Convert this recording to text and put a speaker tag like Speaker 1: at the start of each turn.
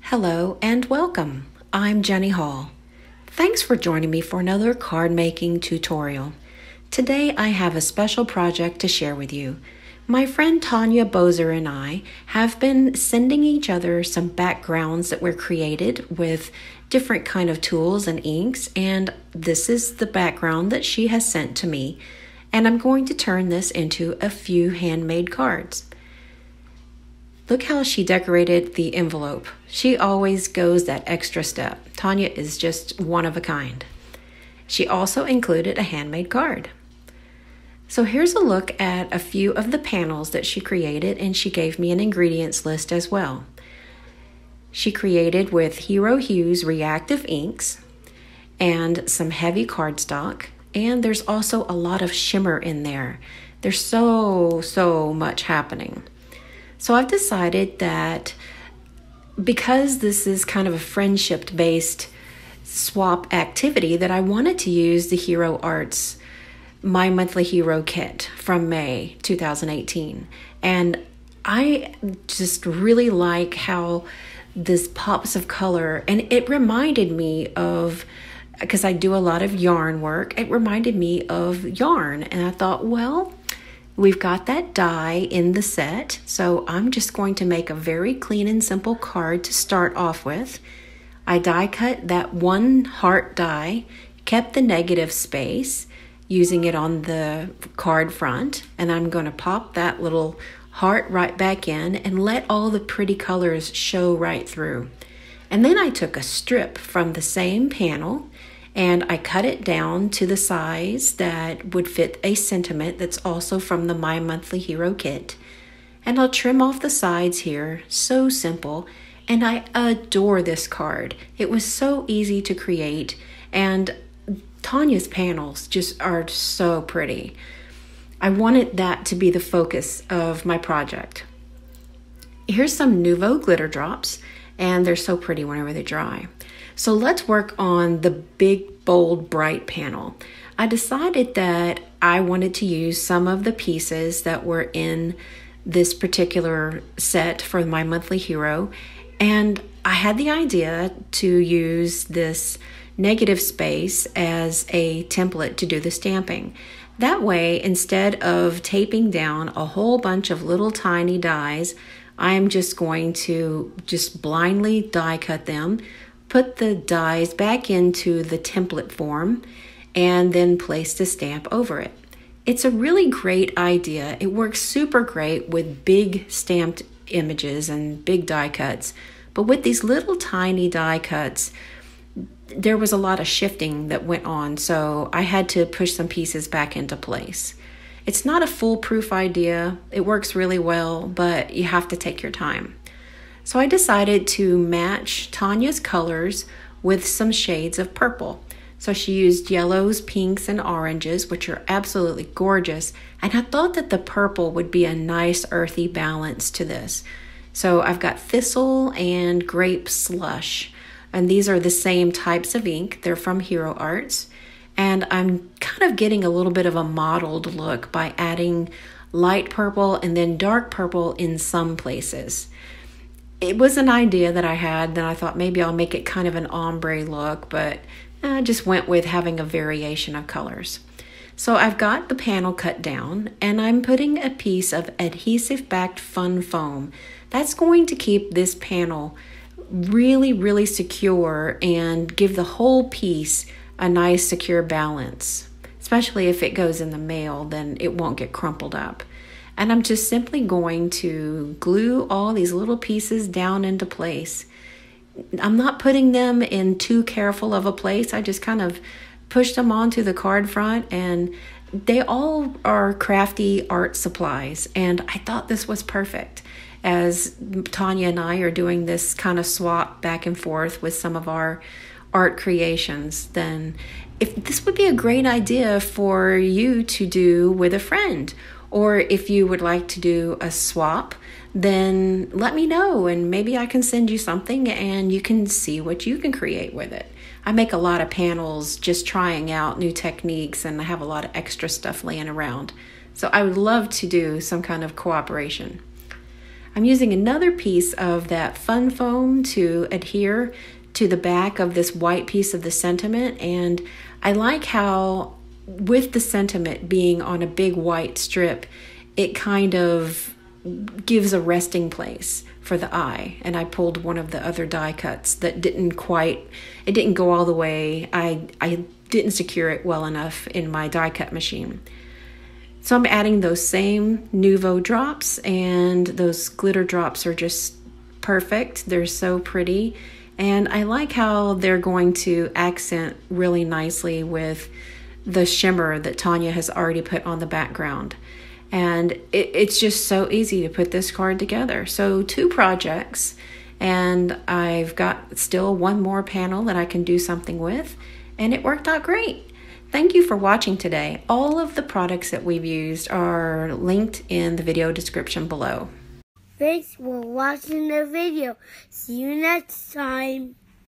Speaker 1: Hello and welcome. I'm Jenny Hall. Thanks for joining me for another card making tutorial. Today I have a special project to share with you. My friend Tanya Boser and I have been sending each other some backgrounds that were created with different kind of tools and inks, and this is the background that she has sent to me, and I'm going to turn this into a few handmade cards. Look how she decorated the envelope. She always goes that extra step. Tanya is just one of a kind. She also included a handmade card. So here's a look at a few of the panels that she created, and she gave me an ingredients list as well. She created with Hues Reactive inks and some heavy cardstock, and there's also a lot of shimmer in there. There's so much happening. So I've decided that because this is kind of a friendship-based swap activity, that I wanted to use the Hero Arts My Monthly Hero Kit from May 2018. And I just really like how this pops of color, and it reminded me of, because I do a lot of yarn work, it reminded me of yarn. And I thought, well, we've got that die in the set, so I'm just going to make a very clean and simple card to start off with. I die cut that one heart die, kept the negative space, using it on the card front, and I'm going to pop that little heart right back in and let all the pretty colors show right through. And then I took a strip from the same panel and I cut it down to the size that would fit a sentiment that's also from the My Monthly Hero Kit. And I'll trim off the sides here, so simple, and I adore this card. It was so easy to create, and Tanya's panels just are so pretty. I wanted that to be the focus of my project. Here's some Nuvo glitter drops, and they're so pretty whenever they dry. So let's work on the big, bold, bright panel. I decided that I wanted to use some of the pieces that were in this particular set for My Monthly Hero, and I had the idea to use this negative space as a template to do the stamping. That way, instead of taping down a whole bunch of little tiny dies, I'm just going to blindly die cut them, put the dies back into the template form, and then place the stamp over it. It's a really great idea. It works super great with big stamped images and big die cuts, but with these little tiny die cuts, there was a lot of shifting that went on, so I had to push some pieces back into place. It's not a foolproof idea. It works really well, but you have to take your time. So I decided to match Tanya's colors with some shades of purple. So she used yellows, pinks, and oranges, which are absolutely gorgeous. And I thought that the purple would be a nice earthy balance to this. So I've got Thistle and Grape Slush. And these are the same types of ink. They're from Hero Arts. And I'm kind of getting a little bit of a mottled look by adding light purple and then dark purple in some places. It was an idea that I had, then I thought maybe I'll make it kind of an ombre look, but I just went with having a variation of colors. So I've got the panel cut down, and I'm putting a piece of adhesive-backed fun foam. That's going to keep this panel really secure and give the whole piece a nice secure balance. Especially if it goes in the mail, then it won't get crumpled up. And I'm just simply going to glue all these little pieces down into place. I'm not putting them in too careful of a place. I just kind of push them onto the card front, and they all are crafty art supplies. And I thought this was perfect. As Tanya and I are doing this kind of swap back and forth with some of our art creations, then if this would be a great idea for you to do with a friend, or if you would like to do a swap, then let me know and maybe I can send you something and you can see what you can create with it. I make a lot of panels just trying out new techniques, and I have a lot of extra stuff laying around. So I would love to do some kind of cooperation. I'm using another piece of that fun foam to adhere to the back of this white piece of the sentiment, and I like how with the sentiment being on a big white strip, it kind of gives a resting place for the eye. And I pulled one of the other die cuts that didn't go all the way. I didn't secure it well enough in my die cut machine. So I'm adding those same Nuvo drops, and those glitter drops are just perfect. They're so pretty. And I like how they're going to accent really nicely with the shimmer that Tanya has already put on the background. And it's just so easy to put this card together. So 2 projects, and I've got still one more panel that I can do something with, and it worked out great. Thank you for watching today. All of the products that we've used are linked in the video description below.
Speaker 2: Thanks for watching the video. See you next time.